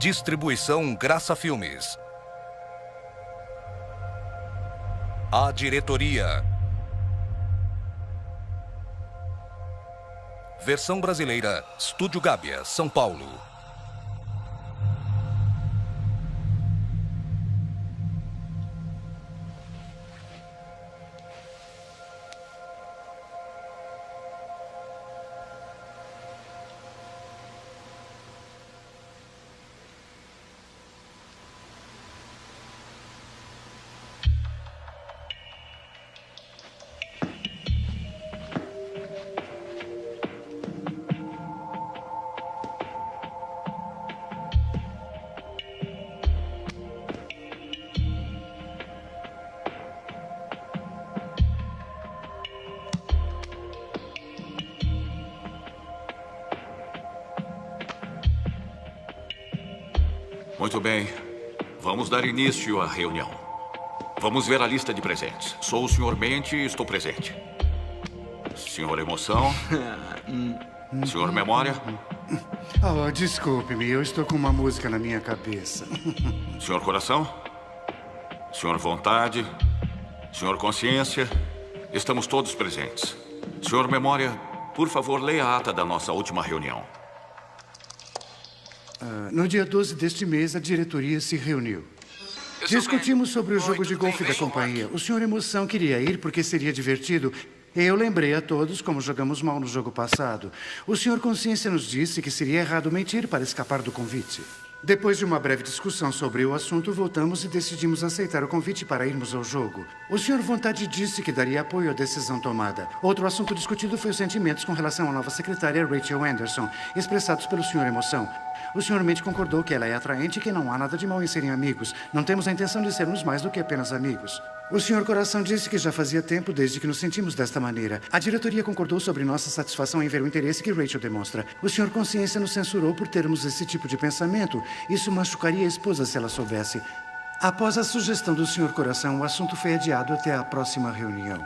Distribuição Graça Filmes. A diretoria. Versão brasileira, Estúdio Gábia, São Paulo. Muito bem. Vamos dar início à reunião. Vamos ver a lista de presentes. Sou o Sr. Mente e estou presente. Sr. Emoção? Sr. Memória? Oh, desculpe-me, eu estou com uma música na minha cabeça. Sr. Coração? Sr. Vontade? Sr. Consciência? Estamos todos presentes. Sr. Memória, por favor, leia a ata da nossa última reunião. No dia 12 deste mês, a diretoria se reuniu. Discutimos sobre o jogo de golfe da companhia. O Sr. Emoção queria ir porque seria divertido. E eu lembrei a todos como jogamos mal no jogo passado. O Sr. Consciência nos disse que seria errado mentir para escapar do convite. Depois de uma breve discussão sobre o assunto, voltamos e decidimos aceitar o convite para irmos ao jogo. O Sr. Vontade disse que daria apoio à decisão tomada. Outro assunto discutido foi os sentimentos com relação à nova secretária Rachel Anderson, expressados pelo Sr. Emoção. O Sr. Mente concordou que ela é atraente e que não há nada de mal em serem amigos. Não temos a intenção de sermos mais do que apenas amigos. O Sr. Coração disse que já fazia tempo desde que nos sentimos desta maneira. A diretoria concordou sobre nossa satisfação em ver o interesse que Rachel demonstra. O Sr. Consciência nos censurou por termos esse tipo de pensamento. Isso machucaria a esposa se ela soubesse. Após a sugestão do Sr. Coração, o assunto foi adiado até a próxima reunião.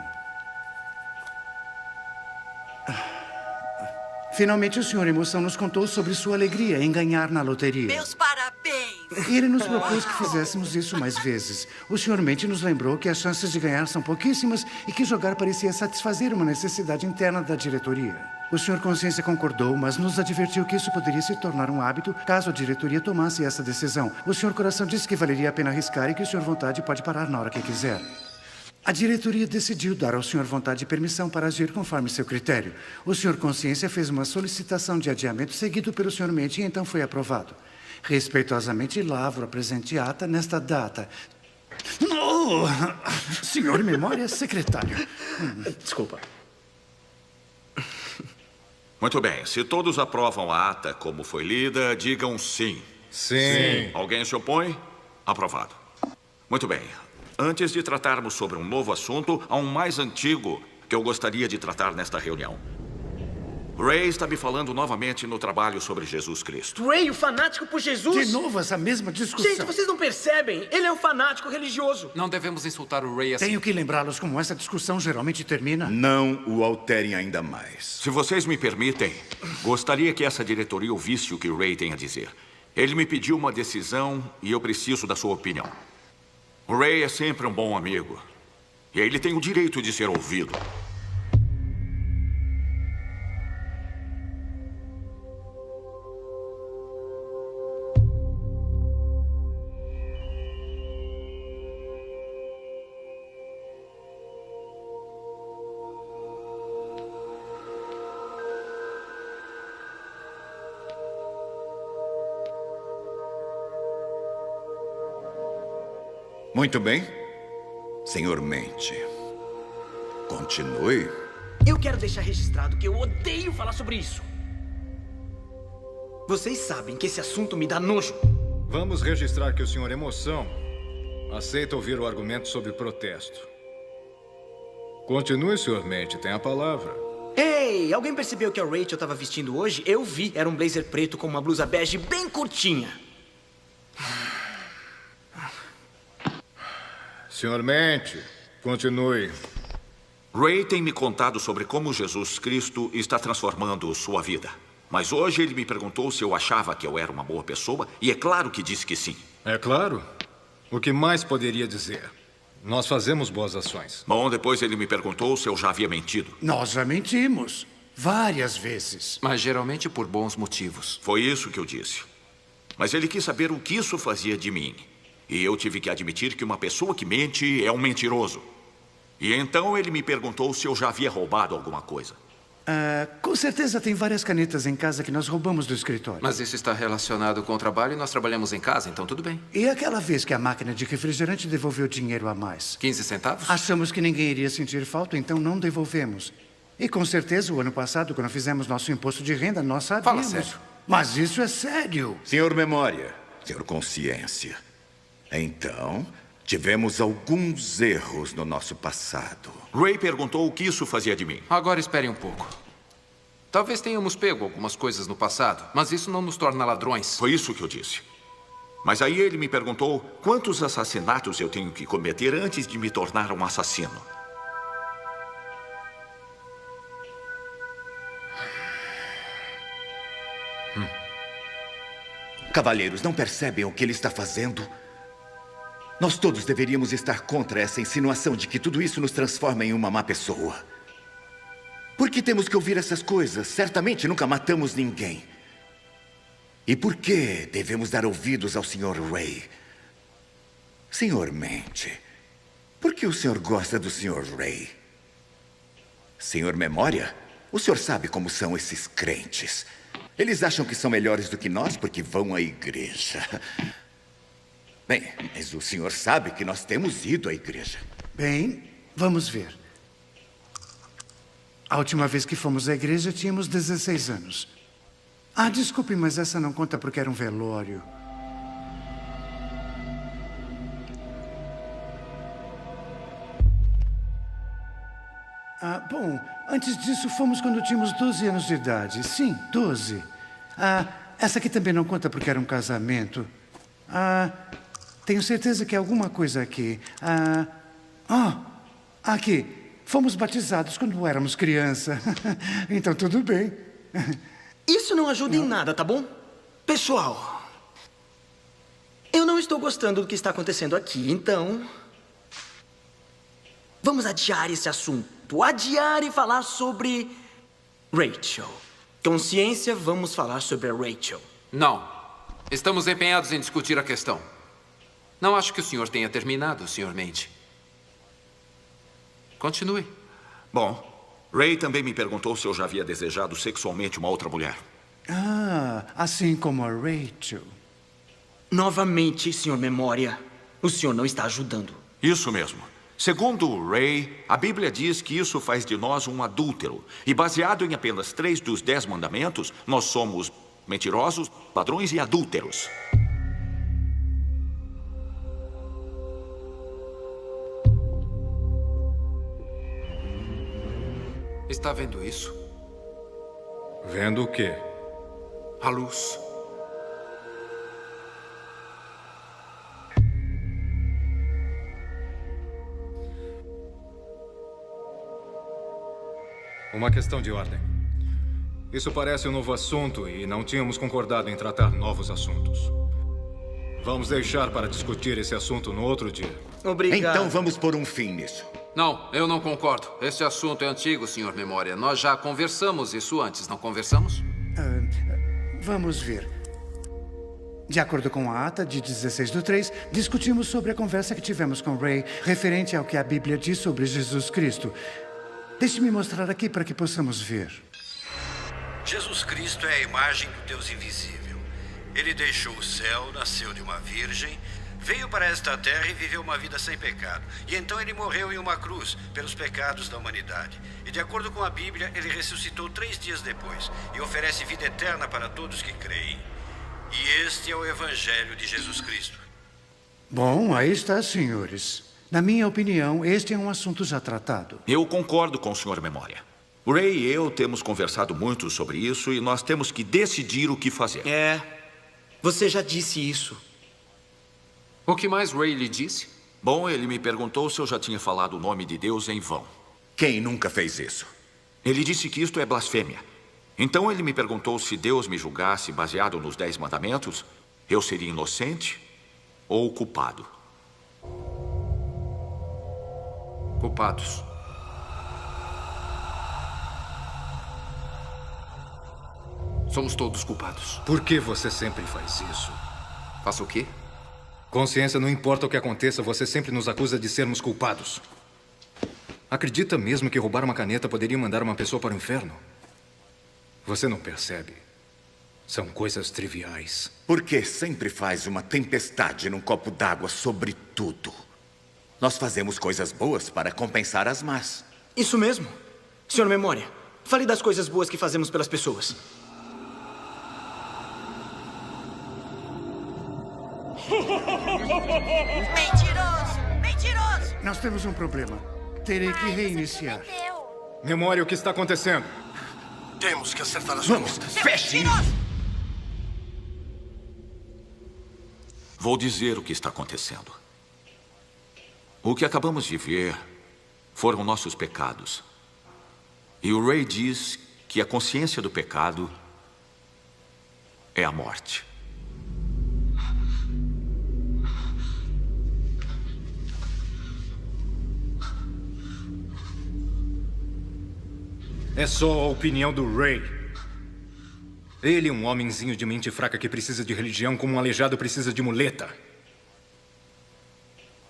Finalmente, o Sr. Emoção nos contou sobre sua alegria em ganhar na loteria. Meus parabéns! E ele nos propôs que fizéssemos isso mais vezes. O Sr. Mente nos lembrou que as chances de ganhar são pouquíssimas e que jogar parecia satisfazer uma necessidade interna da diretoria. O Sr. Consciência concordou, mas nos advertiu que isso poderia se tornar um hábito caso a diretoria tomasse essa decisão. O Sr. Coração disse que valeria a pena arriscar e que o Sr. Vontade pode parar na hora que quiser. A diretoria decidiu dar ao Sr. Vontade permissão para agir conforme seu critério. O Sr. Consciência fez uma solicitação de adiamento seguido pelo Sr. Mente e então foi aprovado. Respeitosamente, lavro a presente ata nesta data. Oh, Sr. Memória, secretário. Desculpa. Muito bem. Se todos aprovam a ata como foi lida, digam sim. Sim. Alguém se opõe? Aprovado. Muito bem. Antes de tratarmos sobre um novo assunto, há um mais antigo que eu gostaria de tratar nesta reunião. Ray está me falando novamente no trabalho sobre Jesus Cristo. Ray, o fanático por Jesus? De novo, essa mesma discussão. Gente, vocês não percebem? Ele é um fanático religioso. Não devemos insultar o Ray assim. Tenho que lembrá-los como essa discussão geralmente termina. Não o alterem ainda mais. Se vocês me permitem, gostaria que essa diretoria ouvisse o que Ray tem a dizer. Ele me pediu uma decisão e eu preciso da sua opinião. O Ray é sempre um bom amigo. E ele tem o direito de ser ouvido. Muito bem. Senhor Mente, continue. Eu quero deixar registrado que eu odeio falar sobre isso. Vocês sabem que esse assunto me dá nojo. Vamos registrar que o Sr. Emoção aceita ouvir o argumento sobre protesto. Continue, Sr. Mente, tem a palavra. Ei, alguém percebeu que a Rachel estava vestindo hoje? Eu vi, era um blazer preto com uma blusa bege bem curtinha. Sr. Mente, continue. Ray tem me contado sobre como Jesus Cristo está transformando sua vida. Mas hoje ele me perguntou se eu achava que eu era uma boa pessoa, e é claro que disse que sim. É claro. O que mais poderia dizer? Nós fazemos boas ações. Bom, depois ele me perguntou se eu já havia mentido. Nós já mentimos. Várias vezes. Mas geralmente por bons motivos. Foi isso que eu disse. Mas ele quis saber o que isso fazia de mim. E eu tive que admitir que uma pessoa que mente é um mentiroso. E então ele me perguntou se eu já havia roubado alguma coisa. Com certeza tem várias canetas em casa que nós roubamos do escritório. Mas isso está relacionado com o trabalho e nós trabalhamos em casa, então tudo bem. E aquela vez que a máquina de refrigerante devolveu dinheiro a mais? 15 centavos? Achamos que ninguém iria sentir falta, então não devolvemos. E com certeza, o ano passado, quando fizemos nosso imposto de renda, nós sabíamos. Fala sério. Mas isso é sério. Senhor Memória, senhor Consciência. Então, tivemos alguns erros no nosso passado. Ray perguntou o que isso fazia de mim. Agora espere um pouco. Talvez tenhamos pego algumas coisas no passado, mas isso não nos torna ladrões. Foi isso que eu disse. Mas aí ele me perguntou quantos assassinatos eu tenho que cometer antes de me tornar um assassino. Cavalheiros, não percebem o que ele está fazendo? Nós todos deveríamos estar contra essa insinuação de que tudo isso nos transforma em uma má pessoa. Por que temos que ouvir essas coisas? Certamente nunca matamos ninguém. E por que devemos dar ouvidos ao Sr. Ray? Senhor Mente, por que o senhor gosta do Sr. Ray? Senhor Memória, o senhor sabe como são esses crentes. Eles acham que são melhores do que nós porque vão à igreja. Bem, mas o senhor sabe que nós temos ido à igreja. Bem, vamos ver. A última vez que fomos à igreja, tínhamos 16 anos. Ah, desculpe, mas essa não conta porque era um velório. Bom, antes disso fomos quando tínhamos 12 anos de idade. Sim, 12. Essa aqui também não conta porque era um casamento. Tenho certeza que é alguma coisa aqui. Aqui. Fomos batizados quando éramos criança. Então tudo bem. Isso não ajuda em nada, tá bom? Pessoal, eu não estou gostando do que está acontecendo aqui, então... Vamos adiar esse assunto. Adiar e falar sobre... Rachel. Consciência, vamos falar sobre a Rachel. Não. Estamos empenhados em discutir a questão. Não acho que o senhor tenha terminado, Sr. Mente. Continue. Bom, Ray também me perguntou se eu já havia desejado sexualmente uma outra mulher. Assim como a Rachel. Novamente, Sr. Memória, o senhor não está ajudando. Isso mesmo. Segundo Ray, a Bíblia diz que isso faz de nós um adúltero. E baseado em apenas 3 dos 10 mandamentos, nós somos mentirosos, ladrões e adúlteros. Está vendo isso? Vendo o quê? A luz. Uma questão de ordem. Isso parece um novo assunto e não tínhamos concordado em tratar novos assuntos. Vamos deixar para discutir esse assunto no outro dia. Obrigado. Então vamos pôr um fim nisso. Não, eu não concordo. Esse assunto é antigo, Sr. Memória. Nós já conversamos isso antes, não conversamos? Vamos ver. De acordo com a ata de 16/3, discutimos sobre a conversa que tivemos com Ray referente ao que a Bíblia diz sobre Jesus Cristo. Deixe-me mostrar aqui para que possamos ver. Jesus Cristo é a imagem do Deus invisível. Ele deixou o céu, nasceu de uma virgem, veio para esta terra e viveu uma vida sem pecado. E então ele morreu em uma cruz pelos pecados da humanidade. E de acordo com a Bíblia, ele ressuscitou 3 dias depois e oferece vida eterna para todos que creem. E este é o Evangelho de Jesus Cristo. Bom, aí está, senhores. Na minha opinião, este é um assunto já tratado. Eu concordo com o Sr. Memória. Ray e eu temos conversado muito sobre isso e nós temos que decidir o que fazer. Você já disse isso. O que mais Ray lhe disse? Bom, ele me perguntou se eu já tinha falado o nome de Deus em vão. Quem nunca fez isso? Ele disse que isto é blasfêmia. Então ele me perguntou se Deus me julgasse baseado nos 10 mandamentos, eu seria inocente ou culpado. Culpados. Somos todos culpados. Por que você sempre faz isso? Faço o quê? Consciência, não importa o que aconteça, você sempre nos acusa de sermos culpados. Acredita mesmo que roubar uma caneta poderia mandar uma pessoa para o inferno? Você não percebe. São coisas triviais. Por que sempre faz uma tempestade num copo d'água sobre tudo? Nós fazemos coisas boas para compensar as más. Isso mesmo. Senhor Memória, fale das coisas boas que fazemos pelas pessoas. Mentiroso! Mentiroso! Nós temos um problema. Terei que reiniciar. Memória, o que está acontecendo? Temos que acertar as Vamos, contas. feche! Vou dizer o que está acontecendo. O que acabamos de ver foram nossos pecados. E o Ray diz que a consciência do pecado é a morte. É só a opinião do Ray. Ele é um homenzinho de mente fraca que precisa de religião como um aleijado precisa de muleta.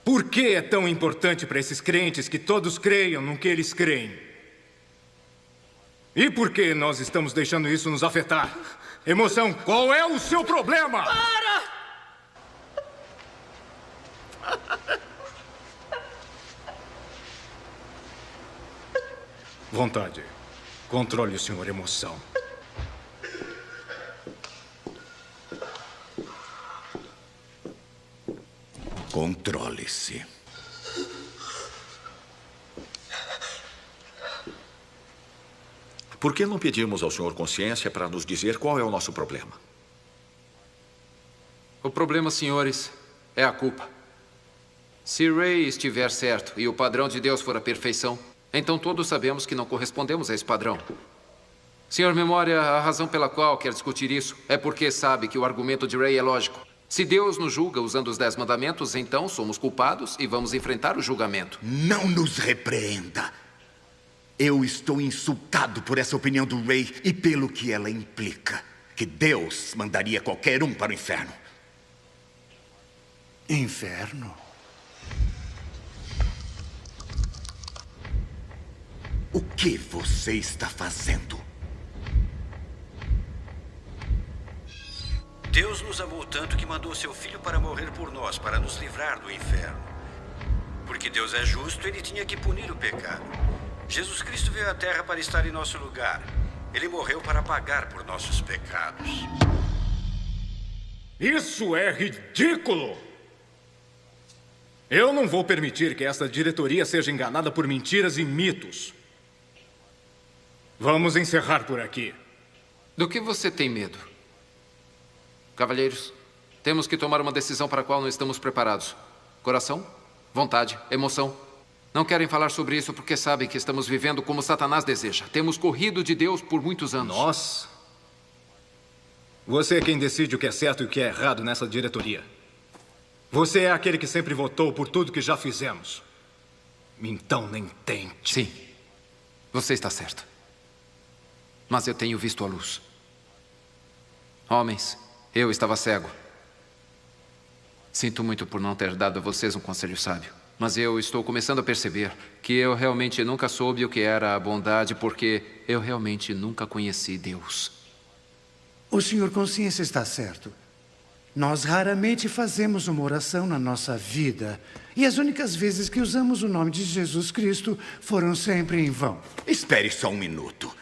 Por que é tão importante para esses crentes que todos creiam no que eles creem? E por que nós estamos deixando isso nos afetar? Emoção, qual é o seu problema? Para! Vontade. Controle o senhor Emoção. Controle-se. Por que não pedimos ao Senhor Consciência para nos dizer qual é o nosso problema? O problema, senhores, é a culpa. Se Ray estiver certo e o padrão de Deus for a perfeição, então todos sabemos que não correspondemos a esse padrão. Senhor Memória, a razão pela qual quer discutir isso é porque sabe que o argumento de Ray é lógico. Se Deus nos julga usando os 10 mandamentos, então somos culpados e vamos enfrentar o julgamento. Não nos repreenda. Eu estou insultado por essa opinião do Ray e pelo que ela implica. Que Deus mandaria qualquer um para o inferno. Inferno? O que você está fazendo? Deus nos amou tanto que mandou seu filho para morrer por nós, para nos livrar do inferno. Porque Deus é justo, ele tinha que punir o pecado. Jesus Cristo veio à Terra para estar em nosso lugar. Ele morreu para pagar por nossos pecados. Isso é ridículo! Eu não vou permitir que esta diretoria seja enganada por mentiras e mitos. Vamos encerrar por aqui. Do que você tem medo? Cavalheiros, temos que tomar uma decisão para a qual não estamos preparados. Coração, vontade, emoção. Não querem falar sobre isso porque sabem que estamos vivendo como Satanás deseja. Temos corrido de Deus por muitos anos. Nós? Você é quem decide o que é certo e o que é errado nessa diretoria. Você é aquele que sempre votou por tudo que já fizemos. Então nem tente. Sim, você está certo. Mas eu tenho visto a luz. Homens, eu estava cego. Sinto muito por não ter dado a vocês um conselho sábio. Mas eu estou começando a perceber que eu realmente nunca soube o que era a bondade porque eu realmente nunca conheci Deus. O senhor Consciência está certo. Nós raramente fazemos uma oração na nossa vida. E as únicas vezes que usamos o nome de Jesus Cristo foram sempre em vão. Espere só um minuto.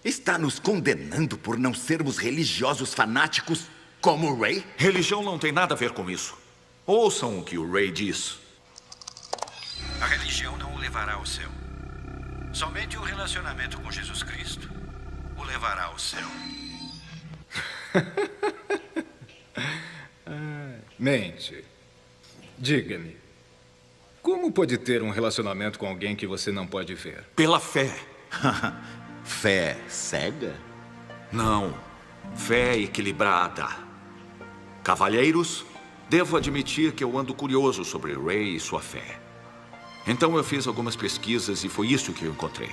Está nos condenando por não sermos religiosos fanáticos como o Ray? Religião não tem nada a ver com isso. Ouçam o que o Ray diz. A religião não o levará ao céu. Somente um relacionamento com Jesus Cristo o levará ao céu. Mente, diga-me, como pode ter um relacionamento com alguém que você não pode ver? Pela fé. Fé cega? Não. Fé equilibrada. Cavalheiros, devo admitir que eu ando curioso sobre Ray e sua fé. Então eu fiz algumas pesquisas e foi isso que eu encontrei.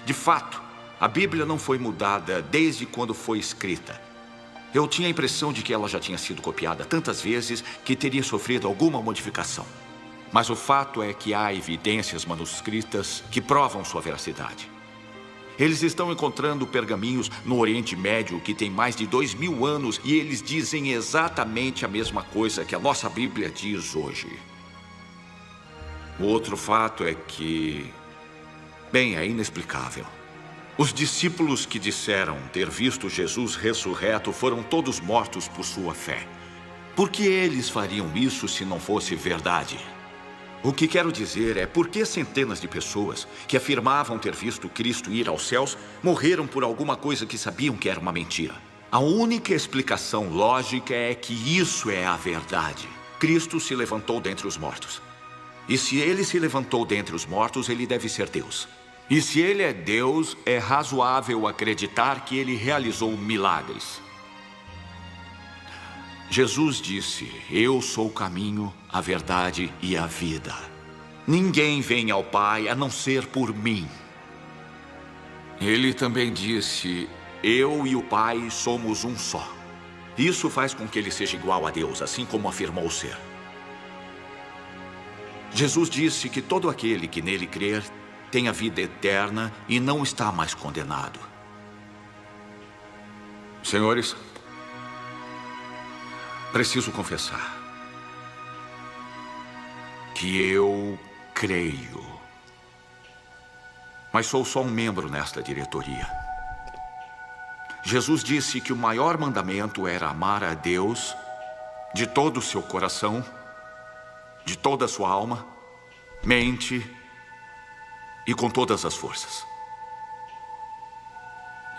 De fato, a Bíblia não foi mudada desde quando foi escrita. Eu tinha a impressão de que ela já tinha sido copiada tantas vezes que teria sofrido alguma modificação. Mas o fato é que há evidências manuscritas que provam sua veracidade. Eles estão encontrando pergaminhos no Oriente Médio que tem mais de 2000 anos e eles dizem exatamente a mesma coisa que a nossa Bíblia diz hoje. O outro fato é que, bem, é inexplicável. Os discípulos que disseram ter visto Jesus ressurreto foram todos mortos por sua fé. Por que eles fariam isso se não fosse verdade? O que quero dizer é por que centenas de pessoas que afirmavam ter visto Cristo ir aos céus morreram por alguma coisa que sabiam que era uma mentira. A única explicação lógica é que isso é a verdade. Cristo se levantou dentre os mortos. E se ele se levantou dentre os mortos, ele deve ser Deus. E se ele é Deus, é razoável acreditar que ele realizou milagres. Jesus disse: eu sou o caminho, a verdade e a vida. Ninguém vem ao Pai a não ser por mim. Ele também disse: eu e o Pai somos um só. Isso faz com que ele seja igual a Deus, assim como afirmou ser. Jesus disse que todo aquele que nele crer tem a vida eterna e não está mais condenado. Senhores, preciso confessar que eu creio, mas sou só um membro nesta diretoria. Jesus disse que o maior mandamento era amar a Deus de todo o seu coração, de toda a sua alma, mente e com todas as forças.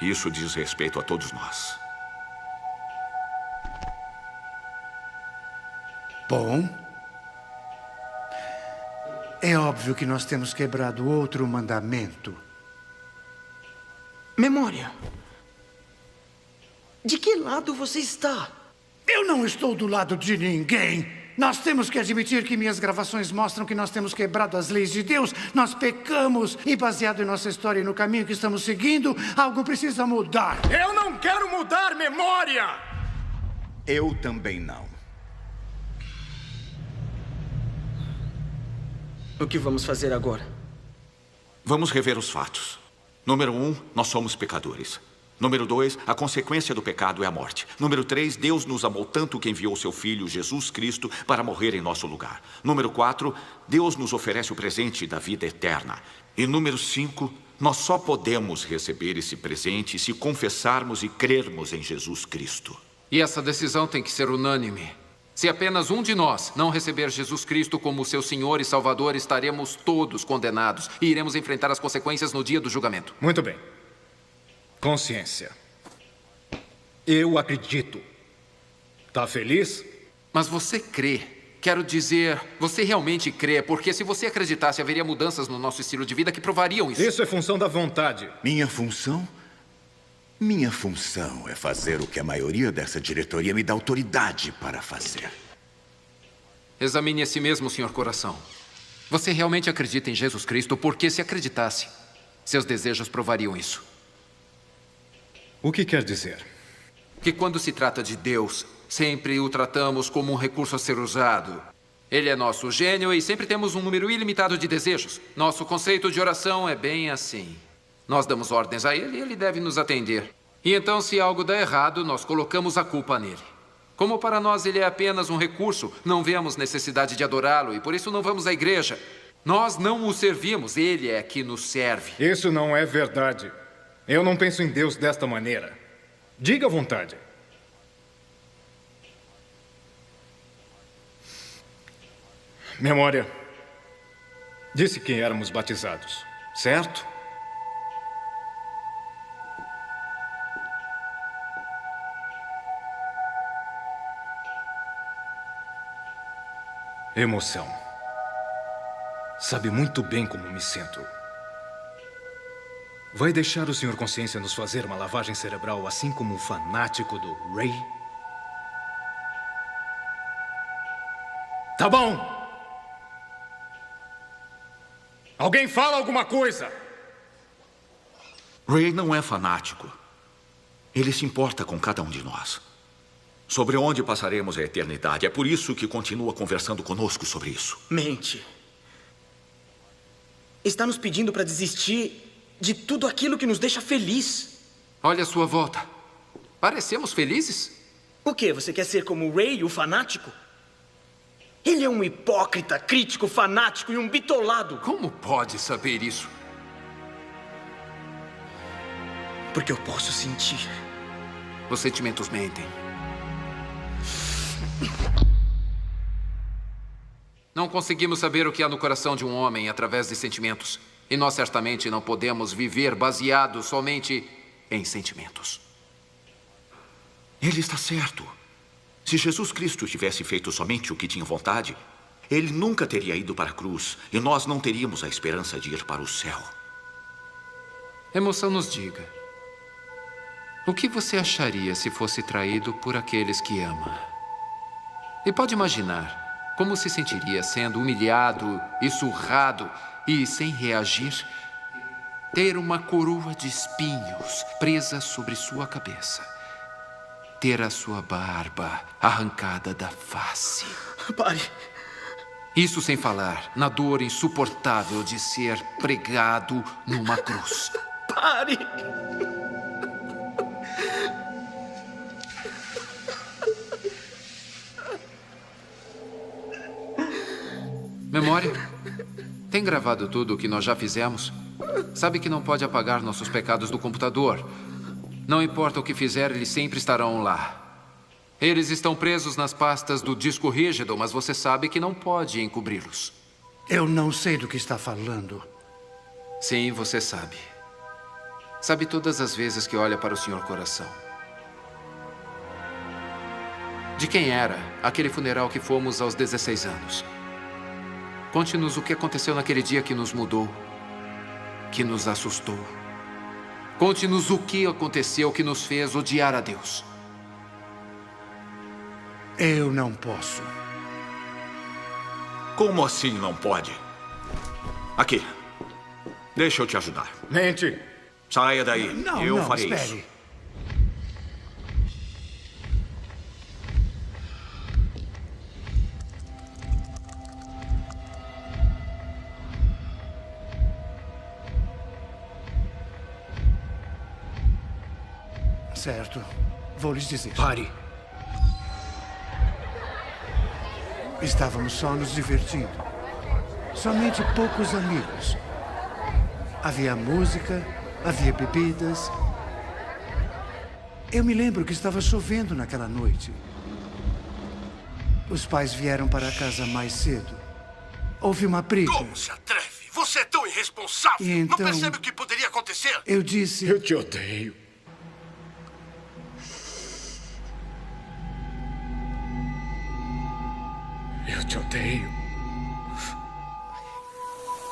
Isso diz respeito a todos nós. Bom, é óbvio que nós temos quebrado outro mandamento. Memória. De que lado você está? Eu não estou do lado de ninguém. Nós temos que admitir que minhas gravações mostram que nós temos quebrado as leis de Deus. Nós pecamos e, baseado em nossa história e no caminho que estamos seguindo, algo precisa mudar. Eu não quero mudar, Memória! Eu também não. O que vamos fazer agora? Vamos rever os fatos. Número 1, nós somos pecadores. Número 2, a consequência do pecado é a morte. Número 3, Deus nos amou tanto que enviou seu Filho, Jesus Cristo, para morrer em nosso lugar. Número 4, Deus nos oferece o presente da vida eterna. E número 5, nós só podemos receber esse presente se confessarmos e crermos em Jesus Cristo. E essa decisão tem que ser unânime. Se apenas um de nós não receber Jesus Cristo como seu Senhor e Salvador, estaremos todos condenados e iremos enfrentar as consequências no dia do julgamento. Muito bem. Consciência. Eu acredito. Tá feliz? Mas você crê. Quero dizer, você realmente crê, porque se você acreditasse, haveria mudanças no nosso estilo de vida que provariam isso. Isso é função da vontade. Minha função? Minha função é fazer o que a maioria dessa diretoria me dá autoridade para fazer. Examine a si mesmo, Senhor Coração. Você realmente acredita em Jesus Cristo? Porque se acreditasse, seus desejos provariam isso. O que quer dizer? Que quando se trata de Deus, sempre o tratamos como um recurso a ser usado. Ele é nosso gênio e sempre temos um número ilimitado de desejos. Nosso conceito de oração é bem assim. Nós damos ordens a ele e ele deve nos atender. E então, se algo dá errado, nós colocamos a culpa nele. Como para nós ele é apenas um recurso, não vemos necessidade de adorá-lo e por isso não vamos à igreja. Nós não o servimos, ele é que nos serve. Isso não é verdade. Eu não penso em Deus desta maneira. Diga à vontade. Memória. Disse que éramos batizados, certo? Emoção. Sabe muito bem como me sinto. Vai deixar o Sr. Consciência nos fazer uma lavagem cerebral assim como um fanático do Ray? Tá bom. Alguém fala alguma coisa. Ray não é fanático. Ele se importa com cada um de nós. Sobre onde passaremos a eternidade. É por isso que continua conversando conosco sobre isso. Mente. Está nos pedindo para desistir de tudo aquilo que nos deixa feliz. Olha a sua volta. Parecemos felizes? O quê? Você quer ser como o Ray, o fanático? Ele é um hipócrita, crítico, fanático e um bitolado. Como pode saber isso? Porque eu posso sentir. Os sentimentos mentem. Não conseguimos saber o que há no coração de um homem através de sentimentos. E nós certamente não podemos viver baseados somente em sentimentos. Ele está certo. Se Jesus Cristo tivesse feito somente o que tinha vontade, ele nunca teria ido para a cruz e nós não teríamos a esperança de ir para o céu. Emoção, nos diga. O que você acharia se fosse traído por aqueles que ama? E pode imaginar como se sentiria sendo humilhado e surrado e sem reagir? Ter uma coroa de espinhos presa sobre sua cabeça. Ter a sua barba arrancada da face. Pare. Isso sem falar na dor insuportável de ser pregado numa cruz. Pare. Memória? Tem gravado tudo o que nós já fizemos? Sabe que não pode apagar nossos pecados do computador. Não importa o que fizer, eles sempre estarão lá. Eles estão presos nas pastas do disco rígido, mas você sabe que não pode encobri-los. Eu não sei do que está falando. Sim, você sabe. Sabe todas as vezes que olha para o Senhor Coração. De quem era aquele funeral que fomos aos 16 anos? Conte-nos o que aconteceu naquele dia que nos mudou, que nos assustou. Conte-nos o que aconteceu que nos fez odiar a Deus. Eu não posso. Como assim não pode? Aqui. Deixa eu te ajudar. Mente. Saia daí. Eu farei espere. isso. Certo. Vou lhes dizer. Pare. Estávamos só nos divertindo. Somente poucos amigos. Havia música, havia bebidas. Eu me lembro que estava chovendo naquela noite. Os pais vieram para casa mais cedo. Houve uma briga. Como se atreve? Você é tão irresponsável. E então, não percebe o que poderia acontecer? Eu disse... Eu te odeio. Eu te odeio.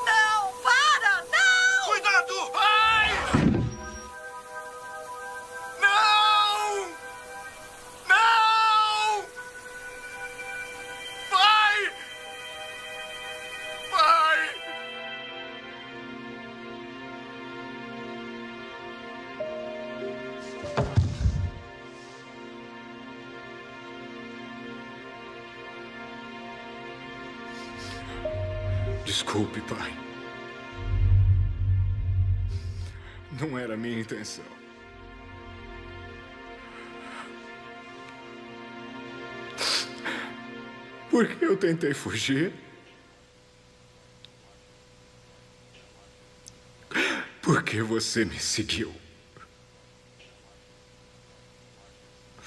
Não, para! Não! Cuidado! Ai! Não! Não! Vai! Vai! Desculpe, pai. Não era a minha intenção. Por que eu tentei fugir? Por que você me seguiu?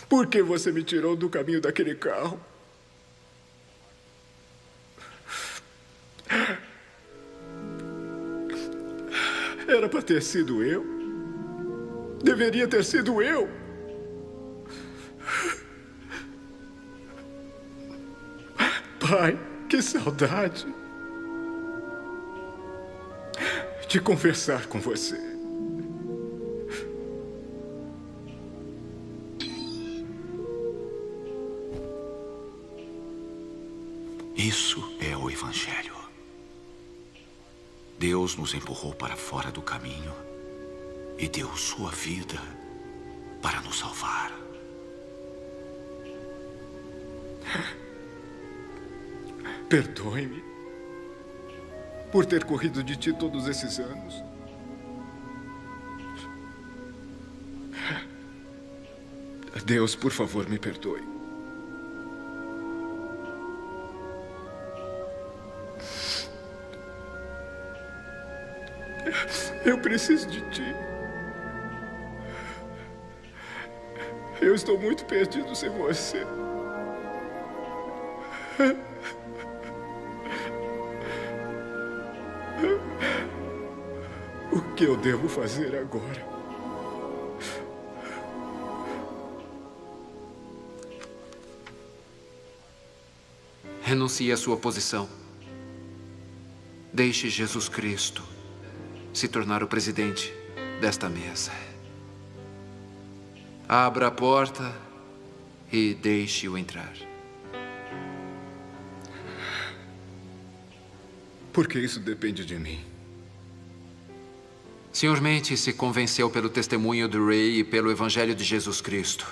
Por que você me tirou do caminho daquele carro? Era para ter sido eu. Deveria ter sido eu. Pai, que saudade de conversar com você. Isso é o Evangelho. Deus nos empurrou para fora do caminho e deu sua vida para nos salvar. Perdoe-me por ter corrido de ti todos esses anos. Deus, por favor, me perdoe. Eu preciso de ti. Eu estou muito perdido sem você. O que eu devo fazer agora? Renuncie à sua posição. Deixe Jesus Cristo se tornar o presidente desta mesa. Abra a porta e deixe-o entrar. Porque isso depende de mim. Sr. Mente se convenceu pelo testemunho do Ray e pelo Evangelho de Jesus Cristo.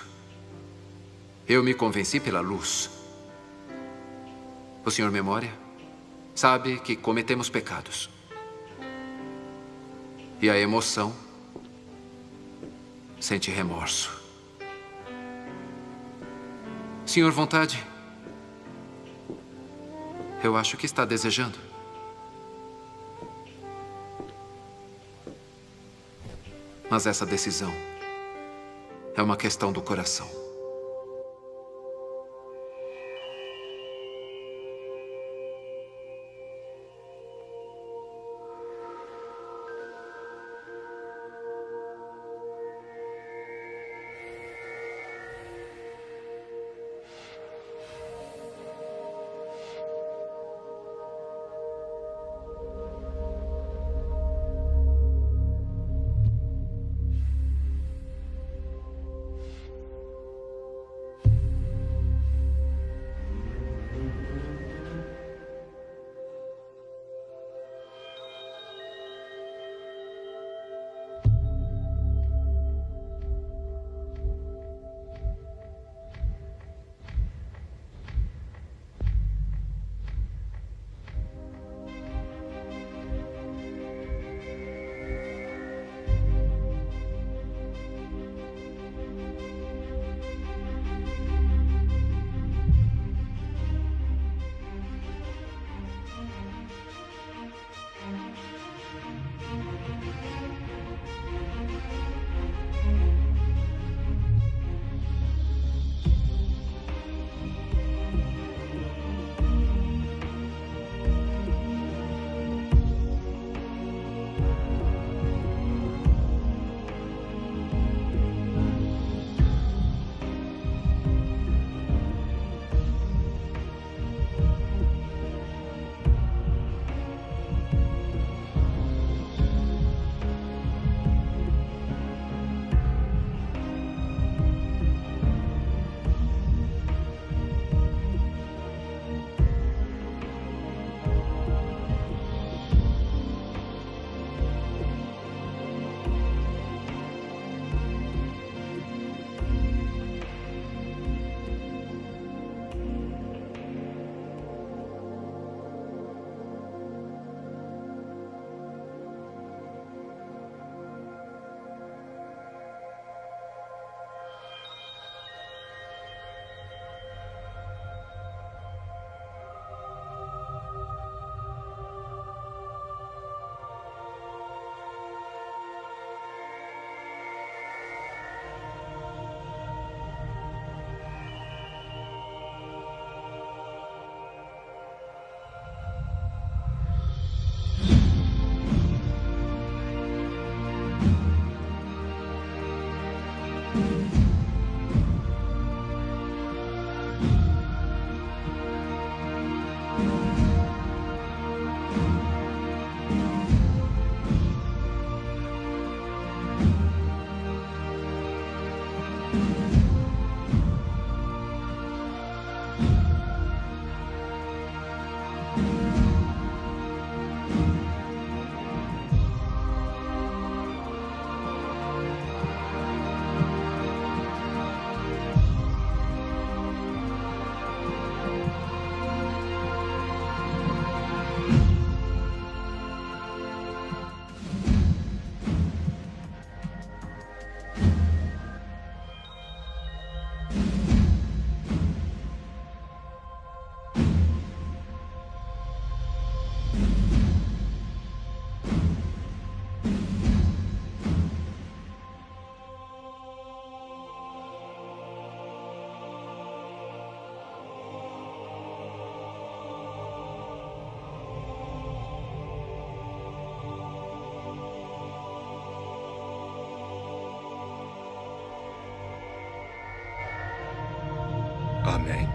Eu me convenci pela luz. O Sr. Memória sabe que cometemos pecados. E a emoção sente remorso. Sr. Vontade, eu acho que está desejando. Mas essa decisão é uma questão do coração. Amém.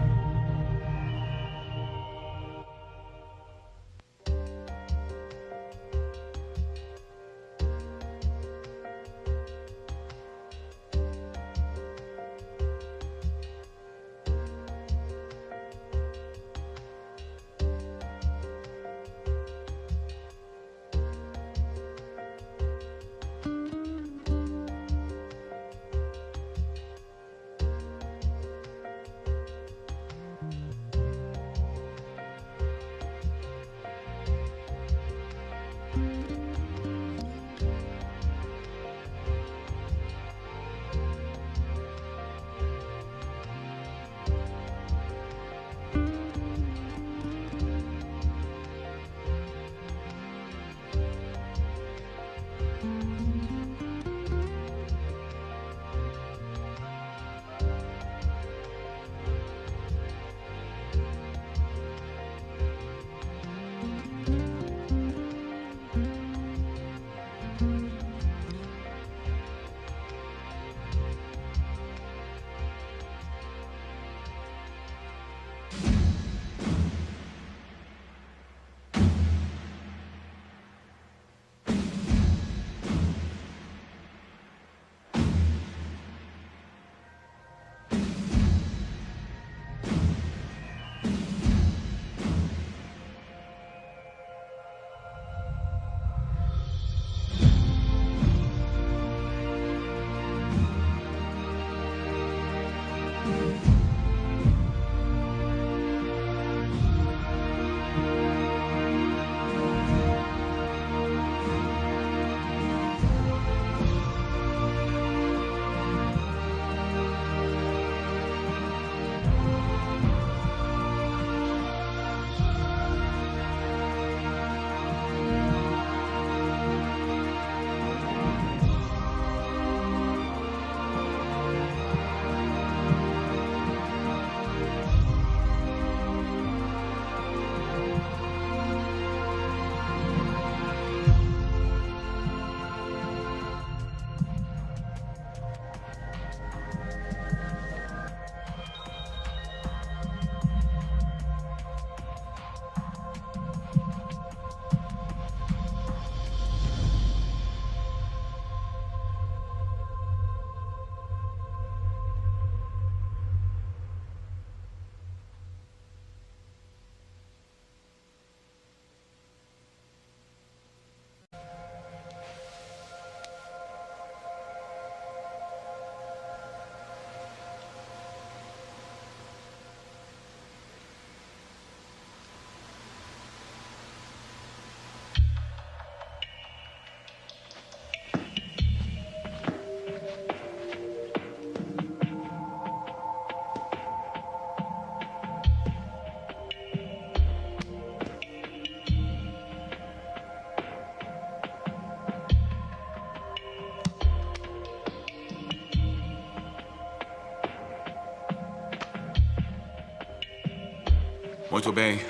Muito bem.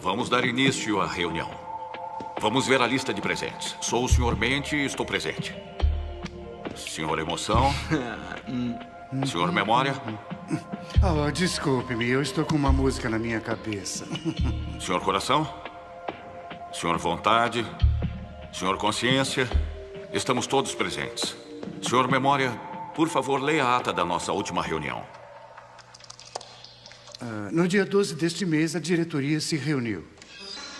Vamos dar início à reunião. Vamos ver a lista de presentes. Sou o Sr. Mente e estou presente. Sr. Emoção? Sr. Memória? Oh, desculpe-me, eu estou com uma música na minha cabeça. Sr. Coração? Sr. Vontade? Sr. Consciência? Estamos todos presentes. Sr. Memória, por favor, leia a ata da nossa última reunião. No dia 12 deste mês, a diretoria se reuniu.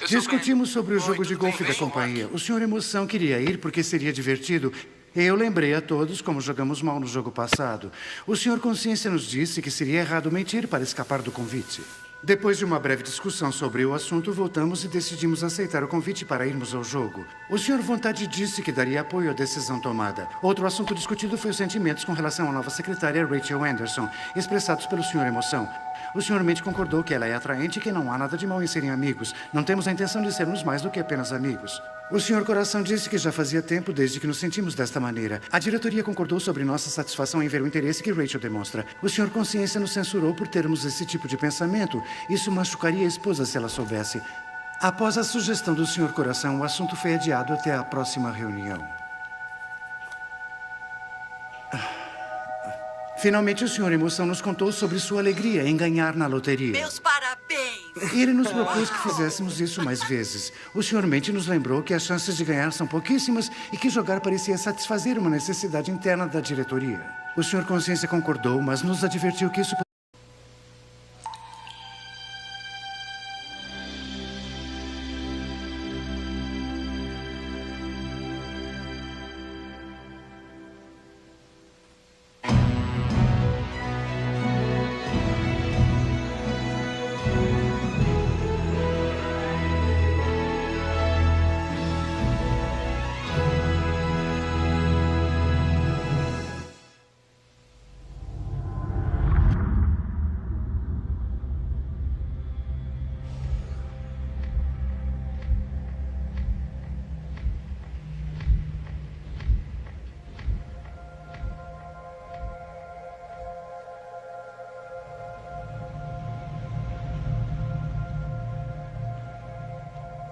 Discutimos sobre o jogo de golfe da companhia. O Sr. Emoção queria ir porque seria divertido. E eu lembrei a todos como jogamos mal no jogo passado. O Sr. Consciência nos disse que seria errado mentir para escapar do convite. Depois de uma breve discussão sobre o assunto, voltamos e decidimos aceitar o convite para irmos ao jogo. O Sr. Vontade disse que daria apoio à decisão tomada. Outro assunto discutido foi os sentimentos com relação à nova secretária Rachel Anderson, expressados pelo Sr. Emoção. O Sr. Mente concordou que ela é atraente e que não há nada de mal em serem amigos. Não temos a intenção de sermos mais do que apenas amigos. O Sr. Coração disse que já fazia tempo desde que nos sentimos desta maneira. A diretoria concordou sobre nossa satisfação em ver o interesse que Rachel demonstra. O Sr. Consciência nos censurou por termos esse tipo de pensamento. Isso machucaria a esposa se ela soubesse. Após a sugestão do Sr. Coração, o assunto foi adiado até a próxima reunião. Finalmente, o Sr. Emoção nos contou sobre sua alegria em ganhar na loteria. Meus parabéns! E ele nos propôs que fizéssemos isso mais vezes. O Sr. Mente nos lembrou que as chances de ganhar são pouquíssimas e que jogar parecia satisfazer uma necessidade interna da diretoria. O Sr. Consciência concordou, mas nos advertiu que isso...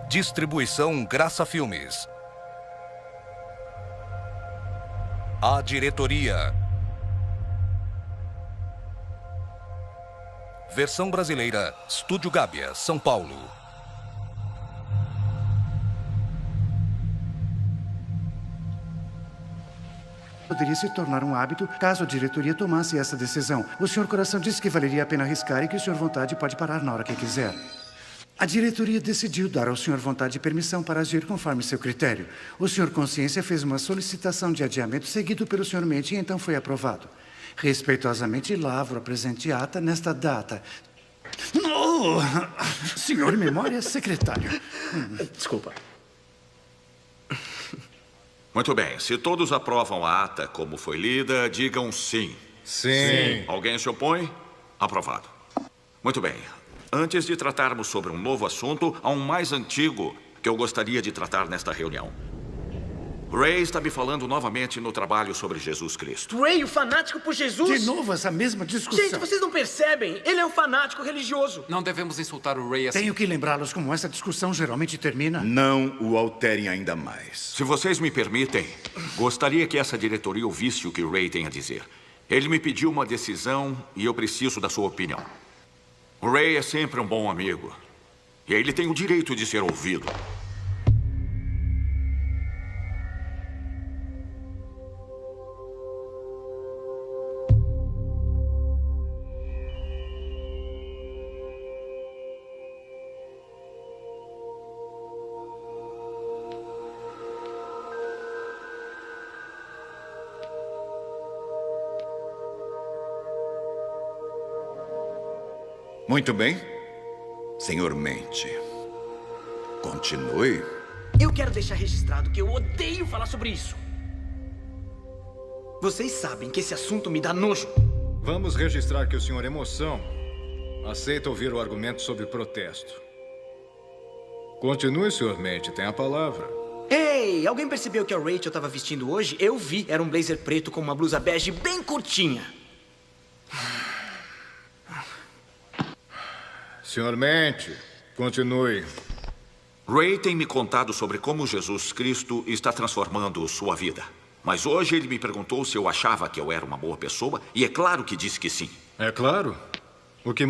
Distribuição Graça Filmes. A diretoria. Versão brasileira, Estúdio Gábia, São Paulo. Poderia se tornar um hábito caso a diretoria tomasse essa decisão. O Sr. Coração disse que valeria a pena arriscar e que o Sr. Vontade pode parar na hora que quiser. A diretoria decidiu dar ao Sr. Vontade permissão para agir conforme seu critério. O Sr. Consciência fez uma solicitação de adiamento seguido pelo Sr. Mente e então foi aprovado. Respeitosamente, lavro a presente ata nesta data. Oh, Sr. Memória, secretário. Desculpa. Muito bem. Se todos aprovam a ata como foi lida, digam sim. Sim. Alguém se opõe? Aprovado. Muito bem. Antes de tratarmos sobre um novo assunto, há um mais antigo que eu gostaria de tratar nesta reunião. Ray está me falando novamente no trabalho sobre Jesus Cristo. Ray, o fanático por Jesus? De novo essa mesma discussão. Gente, vocês não percebem? Ele é um fanático religioso. Não devemos insultar o Ray assim. Tenho que lembrá-los como essa discussão geralmente termina. Não o alterem ainda mais. Se vocês me permitem, gostaria que essa diretoria ouvisse o que Ray tem a dizer. Ele me pediu uma decisão e eu preciso da sua opinião. O Ray é sempre um bom amigo. E ele tem o direito de ser ouvido. Muito bem. Senhor Mente, continue. Eu quero deixar registrado que eu odeio falar sobre isso. Vocês sabem que esse assunto me dá nojo. Vamos registrar que o Sr. Emoção aceita ouvir o argumento sobre protesto. Continue, Sr. Mente, tem a palavra. Ei, alguém percebeu que a Rachel estava vestindo hoje? Eu vi, era um blazer preto com uma blusa bege bem curtinha. Sr. Mente, continue. Ray tem me contado sobre como Jesus Cristo está transformando sua vida. Mas hoje ele me perguntou se eu achava que eu era uma boa pessoa, e é claro que disse que sim. É claro. O que